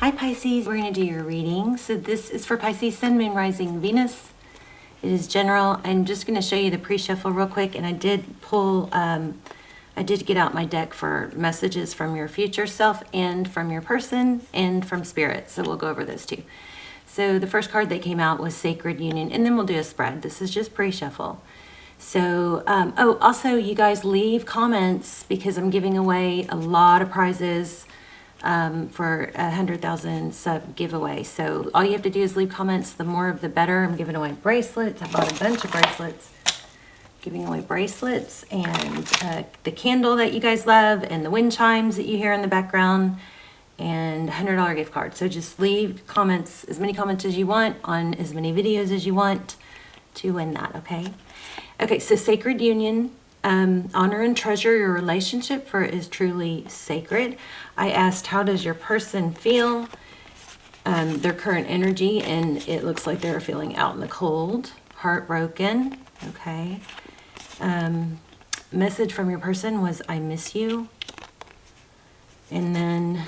Hi Pisces, we're going to do your reading. So this is for Pisces, Sun, Moon, Rising, Venus. It is general. I'm just going to show you the pre-shuffle real quick, and I did pull, I did get out my deck for messages from your future self and from your person and from spirit. So we'll go over those two. So the first card that came out was Sacred Union, and then we'll do a spread. This is just pre-shuffle. So, oh, also you guys leave comments because I'm giving away a lot of prizes for 100,000 sub giveaway. So all you have to do is leave comments. The more of the better. I'm giving away bracelets. I bought a bunch of bracelets. Giving away bracelets and the candle that you guys love and the wind chimes that you hear in the background and $100 gift card. So just leave comments, as many comments as you want on as many videos as you want to win that, okay? Okay, so Sacred Union. Honor and treasure your relationship, for it is truly sacred. I asked, how does your person feel? Their current energy, and it looks like they're feeling out in the cold, heartbroken. Okay. Message from your person was, I miss you. And then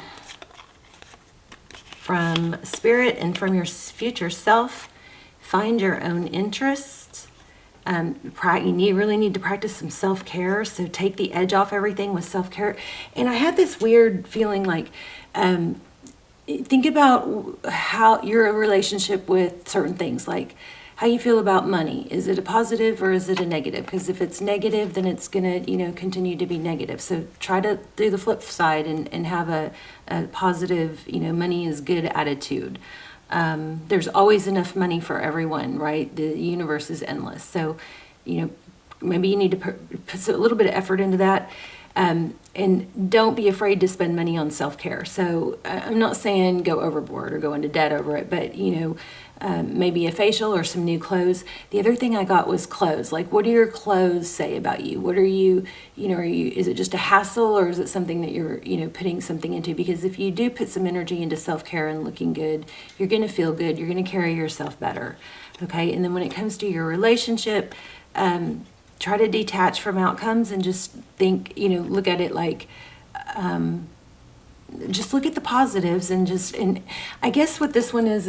from spirit and from your future self, find your own interests. You really need to practice some self-care, so take the edge off everything with self-care. And I had this weird feeling like, think about how your relationship with certain things, like how you feel about money. Is it a positive or is it a negative? Because if it's negative, then it's going to, continue to be negative. So try to do the flip side and have a positive, money is good attitude. There's always enough money for everyone, right? The universe is endless. So, maybe you need to put a little bit of effort into that. And don't be afraid to spend money on self-care. So I'm not saying go overboard or go into debt over it, but, maybe a facial or some new clothes. The other thing I got was clothes. Like, what do your clothes say about you? What are you, is it just a hassle, or is it something that you're, putting something into? Because if you do put some energy into self-care and looking good, you're going to feel good. You're going to carry yourself better. Okay. And then when it comes to your relationship, try to detach from outcomes and just think, look at it like, just look at the positives and I guess what this one is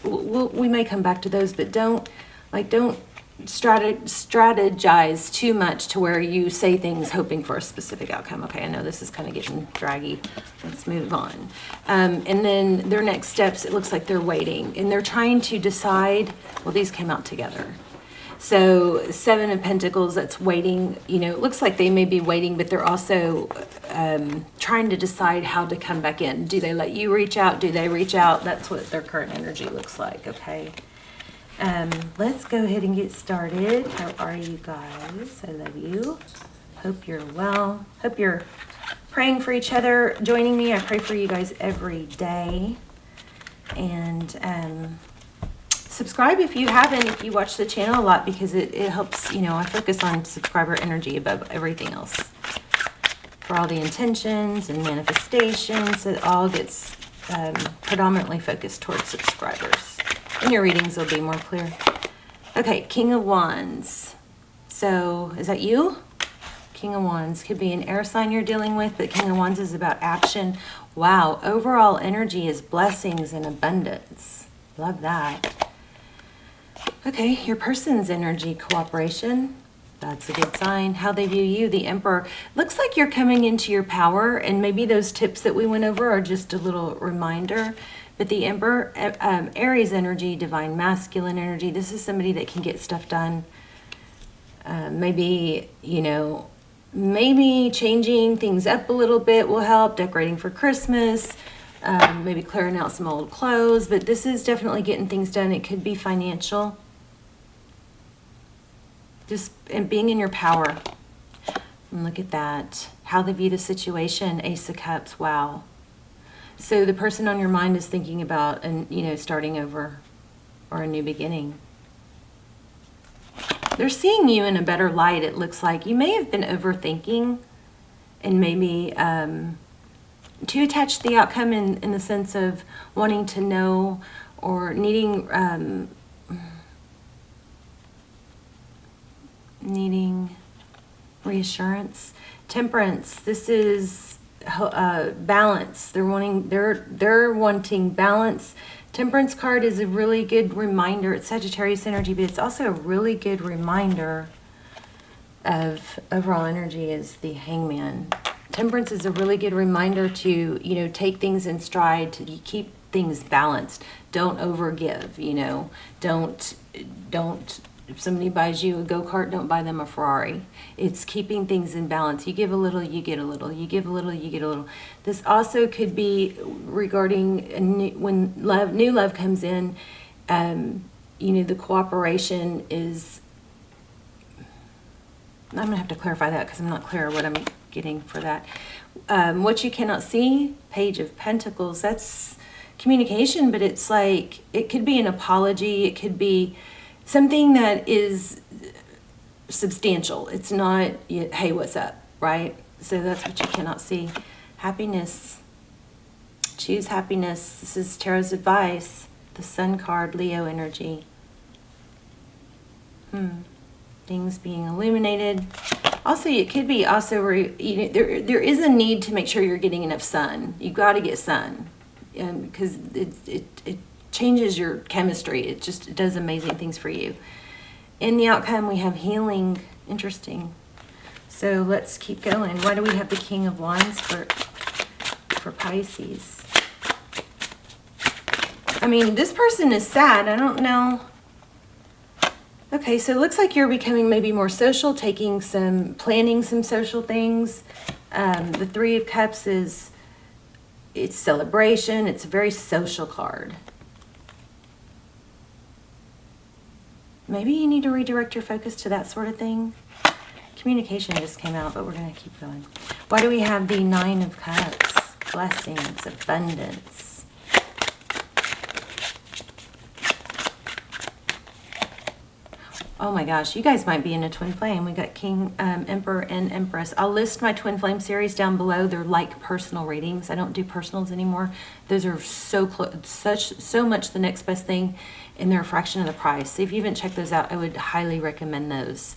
we may come back to those, but don't strategize too much to where you say things hoping for a specific outcome. Okay, I know this is kind of getting draggy. Let's move on. And then their next steps, it looks like they're waiting and they're trying to decide. Well, these came out together. So 7 of Pentacles, that's waiting. It looks like they may be waiting, but they're also trying to decide how to come back in. Do they let you reach out? Do they reach out? That's what their current energy looks like, okay? Let's go ahead and get started. How are you guys? I love you. Hope you're well. Hope you're praying for each other, joining me. I pray for you guys every day. And subscribe if you haven't, if you watch the channel a lot, because it helps, I focus on subscriber energy above everything else. For all the intentions and manifestations, it all gets predominantly focused towards subscribers. And your readings will be more clear. Okay, King of Wands. So, is that you? King of Wands could be an air sign you're dealing with, but King of Wands is about action. Wow, overall energy is blessings and abundance. Love that. Okay, your person's energy, cooperation. That's a good sign. How they view you, the Emperor. Looks like you're coming into your power, and maybe those tips that we went over are just a little reminder. But the Emperor, Aries energy, divine masculine energy. This is somebody that can get stuff done. Maybe, maybe changing things up a little bit will help. Decorating for Christmas. Maybe clearing out some old clothes. But this is definitely getting things done. It could be financial. Just and being in your power. And look at that. How they view the situation. Ace of Cups. Wow. So the person on your mind is thinking about, starting over or a new beginning. They're seeing you in a better light, it looks like. You may have been overthinking and maybe to attach the outcome in the sense of wanting to know or needing reassurance. Temperance, this is balance. They're wanting balance. Temperance card is a really good reminder. It's Sagittarius energy, but it's also a really good reminder of overall energy is the Hangman. Temperance is a really good reminder to, take things in stride, to keep things balanced. Don't overgive, Don't, if somebody buys you a go-kart, don't buy them a Ferrari. It's keeping things in balance. You give a little, you get a little. You give a little, you get a little. This also could be regarding when new love comes in, the cooperation is, I'm going to have to clarify that because I'm not clear what I'm getting for that. What you cannot see, Page of Pentacles, that's communication, but it's like, it could be an apology. It could be something that is substantial. It's not, hey, what's up, right? So that's what you cannot see. Happiness. Choose happiness. This is tarot's advice. The Sun card, Leo energy. Things being illuminated. Also, it could be also, there is a need to make sure you're getting enough sun. You got to get sun, because it changes your chemistry. It does amazing things for you. In the outcome, we have healing. Interesting. So let's keep going. Why do we have the King of Wands for Pisces? I mean, this person is sad. I don't know. Okay, so it looks like you're becoming maybe more social, planning some social things. The Three of Cups it's celebration. It's a very social card. Maybe you need to redirect your focus to that sort of thing. Communication just came out, but we're going to keep going. Why do we have the Nine of Cups? Blessings, abundance. Oh my gosh, you guys might be in a twin flame. We got King, Emperor, and Empress. I'll list my twin flame series down below. They're like personal readings. I don't do personals anymore. Those are so much the next best thing, and they're a fraction of the price. So if you haven't checked those out, I would highly recommend those.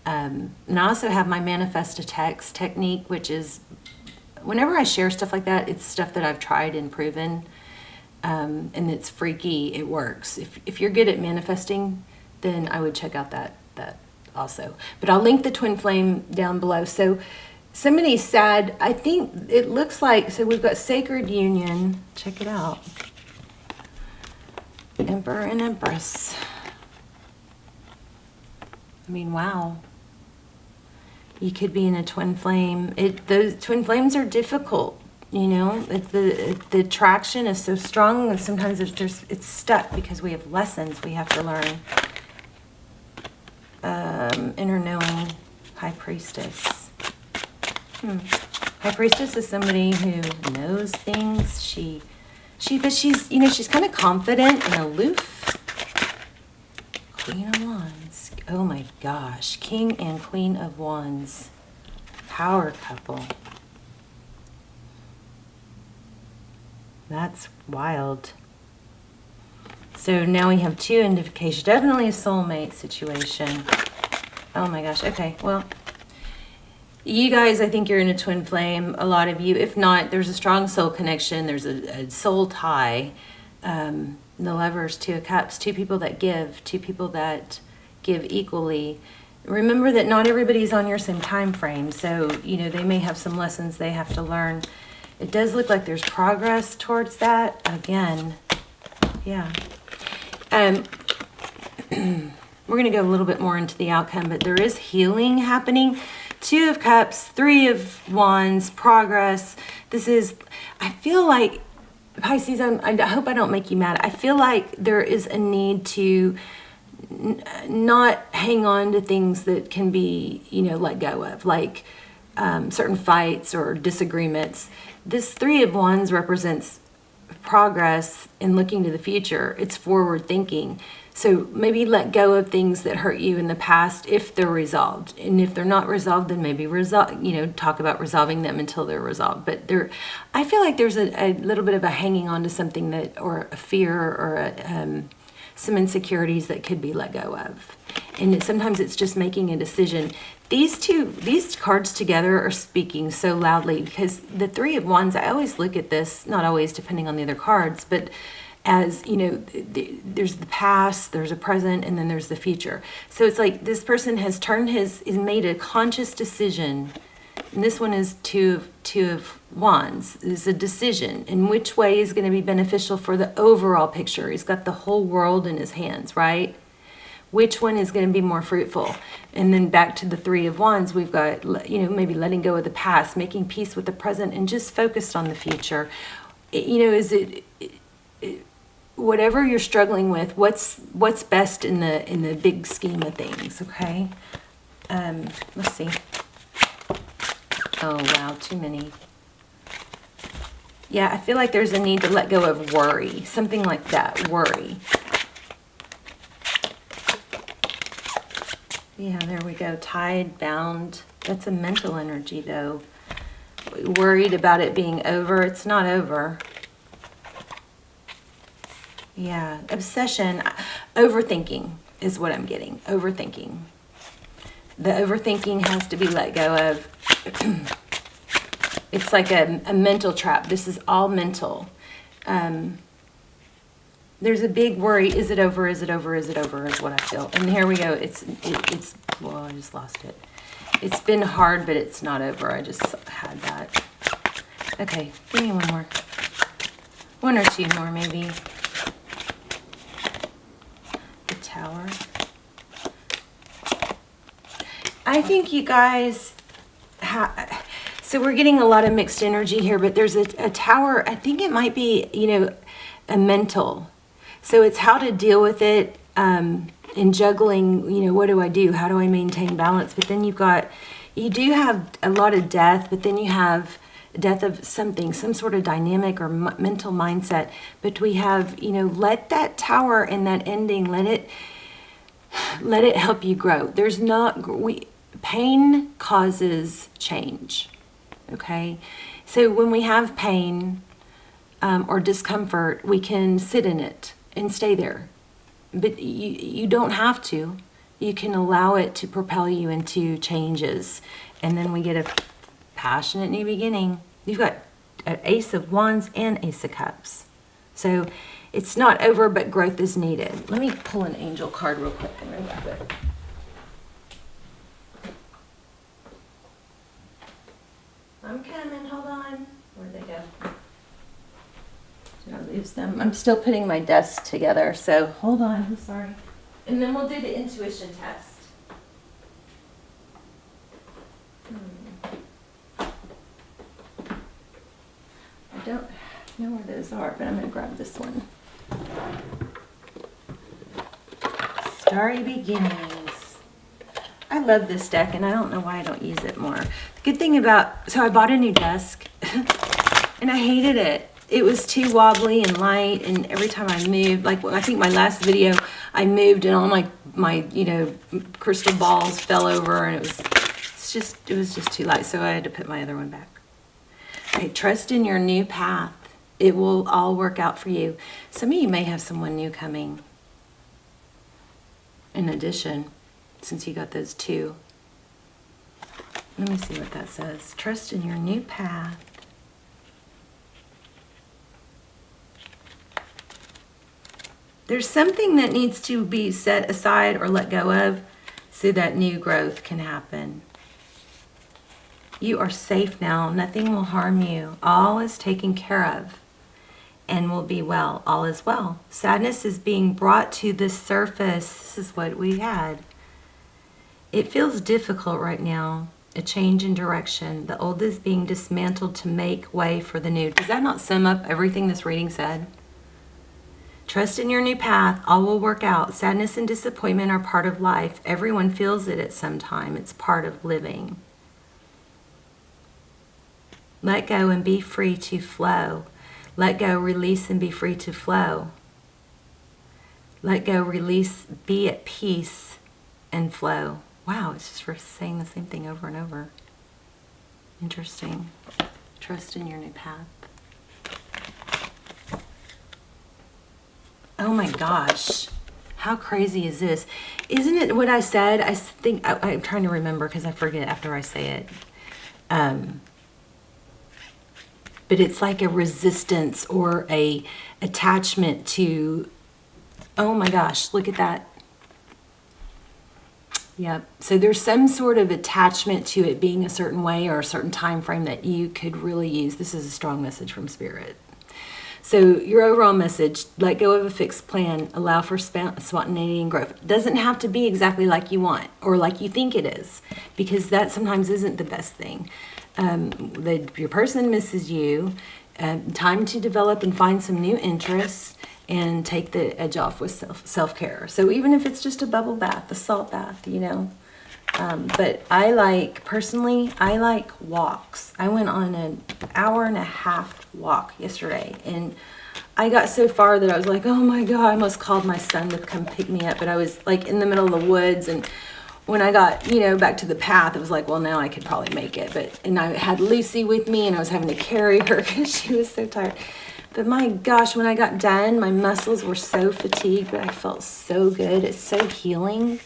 And I also have my manifest a text technique, which is whenever I share stuff like that, it's stuff that I've tried and proven, and it's freaky. It works. If you're good at manifesting, then I would check out that also. But I'll link the twin flame down below. So somebody's sad. I think it looks like, so we've got Sacred Union. Check it out. Emperor and Empress. I mean, wow. You could be in a twin flame. Those twin flames are difficult, the attraction is so strong, and sometimes it's stuck because we have lessons we have to learn. Inner knowing. High Priestess. High Priestess is somebody who knows things. But she's kind of confident and aloof. Queen of Wands. Oh my gosh. King and Queen of Wands. Power couple. That's wild. So now we have two indications. Definitely a soulmate situation. Oh my gosh. Okay, well, you guys, I think you're in a twin flame. A lot of you. If not, there's a strong soul connection. There's a soul tie. The Lovers, Two of Cups. Two people that give. Two people that give equally. Remember that not everybody's on your same time frame. So, they may have some lessons they have to learn. It does look like there's progress towards that. Again, yeah. We're going to go a little bit more into the outcome, but there is healing happening. Two of Cups, Three of Wands, progress. I feel like, Pisces, I hope I don't make you mad. I feel like there is a need to not hang on to things that can be, let go of, like certain fights or disagreements. This Three of Wands represents progress and looking to the future. It's forward thinking. So maybe let go of things that hurt you in the past if they're resolved. And if they're not resolved, then maybe talk about resolving them until they're resolved. But I feel like there's a little bit of a hanging on to something or a fear or some insecurities that could be let go of. And sometimes it's just making a decision. These cards together are speaking so loudly, because the Three of Wands, I always look at this, not always depending on the other cards, but as, you know, there's the past, there's a present, and then there's the future. So it's like this person has made a conscious decision. And this one is two of Wands. It's a decision in which way is going to be beneficial for the overall picture. He's got the whole world in his hands, right? Which one is going to be more fruitful? And then back to the Three of Wands, we've got, you know, maybe letting go of the past, making peace with the present, and just focused on the future. You know, is it whatever you're struggling with, what's best in the big scheme of things, okay? Let's see. Oh, wow, too many. Yeah, I feel like there's a need to let go of worry. Something like that, worry. Yeah, there we go. Tied, bound. That's a mental energy, though. Worried about it being over. It's not over. Yeah, obsession. Overthinking is what I'm getting. Overthinking. The overthinking has to be let go of. It's like a mental trap. This is all mental. There's a big worry. Is it over? Is it over? Is it over? Is what I feel. And here we go. It's well, I just lost it. It's been hard, but it's not over. I just had that. Okay, give me one more. One or two more, maybe. The Tower. I think you guys so we're getting a lot of mixed energy here, but there's a Tower. I think it might be, you know, a mental. So it's how to deal with it in juggling, you know, what do I do? How do I maintain balance? But then you do have a lot of death, but then you have death of something, some sort of dynamic or mental mindset. But we have, you know, let that Tower and that ending, let it help you grow. Pain causes change, okay? So when we have pain or discomfort, we can sit in it and stay there. But you don't have to. You can allow it to propel you into changes. And then we get a passionate new beginning. You've got an Ace of Wands and Ace of Cups. So it's not over, but growth is needed. Let me pull an angel card real quick and remove it. I'm coming, hold on. Where'd they go? Did I lose them? I'm still putting my desk together, so hold on, I'm sorry. And then we'll do the intuition test. I don't know where those are, but I'm going to grab this one. Starry Beginnings. I love this deck, and I don't know why I don't use it more. The good thing about, so I bought a new desk, and I hated it. It was too wobbly and light, and every time I moved, like I think my last video, I moved and all my you know, crystal balls fell over, and it was just too light, so I had to put my other one back. Okay, trust in your new path. It will all work out for you. Some of you may have someone new coming. In addition, since you got those two. Let me see what that says. Trust in your new path. There's something that needs to be set aside or let go of so that new growth can happen. You are safe now. Nothing will harm you. All is taken care of and will be well. All is well. Sadness is being brought to the surface. This is what we had. It feels difficult right now. A change in direction. The old is being dismantled to make way for the new. Does that not sum up everything this reading said? Trust in your new path. All will work out. Sadness and disappointment are part of life. Everyone feels it at some time. It's part of living. Let go and be free to flow. Let go, release, and be free to flow. Let go, release, be at peace, and flow. Wow, it's just for saying the same thing over and over. Interesting. Trust in your new path. Oh my gosh. How crazy is this? Isn't it what I said? I think, I'm trying to remember because I forget after I say it. But it's like a resistance or a attachment to, oh my gosh, look at that. Yep. So there's some sort of attachment to it being a certain way or a certain time frame that you could really use. This is a strong message from Spirit. So your overall message, let go of a fixed plan, allow for spontaneity and growth. It doesn't have to be exactly like you want or like you think it is, because that sometimes isn't the best thing. Your person misses you. Time to develop and find some new interests and take the edge off with self-care. So even if it's just a bubble bath, a salt bath, you know. But personally, I like walks. I went on an hour-and-a-half walk yesterday, and I got so far that I was like, oh my God, I almost called my son to come pick me up, but I was like in the middle of the woods, and when I got, back to the path, it was like, well, now I could probably make it. And I had Lucy with me, and I was having to carry her because she was so tired. But my gosh, when I got done, my muscles were so fatigued, but I felt so good. It's so healing.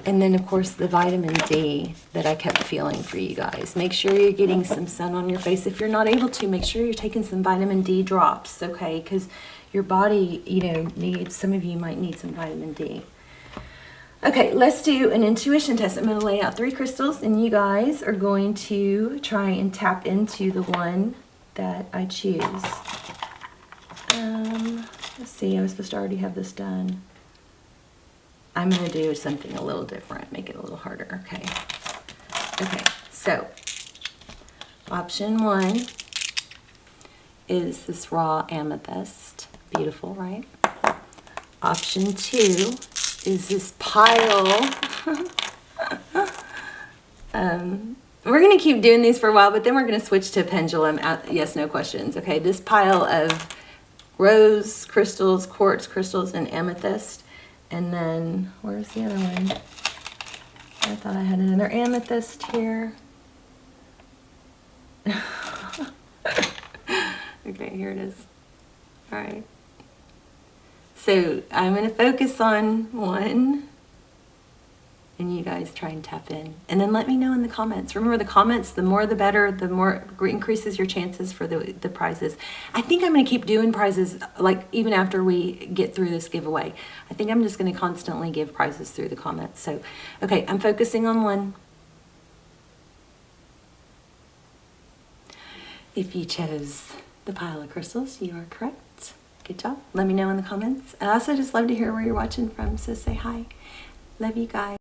And then, of course, the vitamin D that I kept feeling for you guys. Make sure you're getting some sun on your face. If you're not able to, make sure you're taking some vitamin D drops, okay? Because your body, needs, some of you might need some vitamin D. Okay, let's do an intuition test. I'm going to lay out 3 crystals, and you guys are going to try and tap into the one that I choose. Let's see, I was supposed to already have this done. I'm going to do something a little different, make it a little harder, okay? Okay, so option 1 is this raw amethyst. Beautiful, right? Option 2 is this pile. We're going to keep doing these for a while, but then we're going to switch to pendulum, yes, no questions. Okay, this pile of rose crystals, quartz crystals, and amethyst. And then, where's the other one? I thought I had another amethyst here. Okay, here it is. All right. So I'm going to focus on one, and you guys try and tap in. And then let me know in the comments. Remember, the comments, the more the better, the more increases your chances for the prizes. I think I'm going to keep doing prizes, like even after we get through this giveaway. I think I'm just going to constantly give prizes through the comments. So, okay, I'm focusing on one. If you chose the pile of crystals, you are correct. Good job. Let me know in the comments. I also just love to hear where you're watching from, so say hi. Love you guys.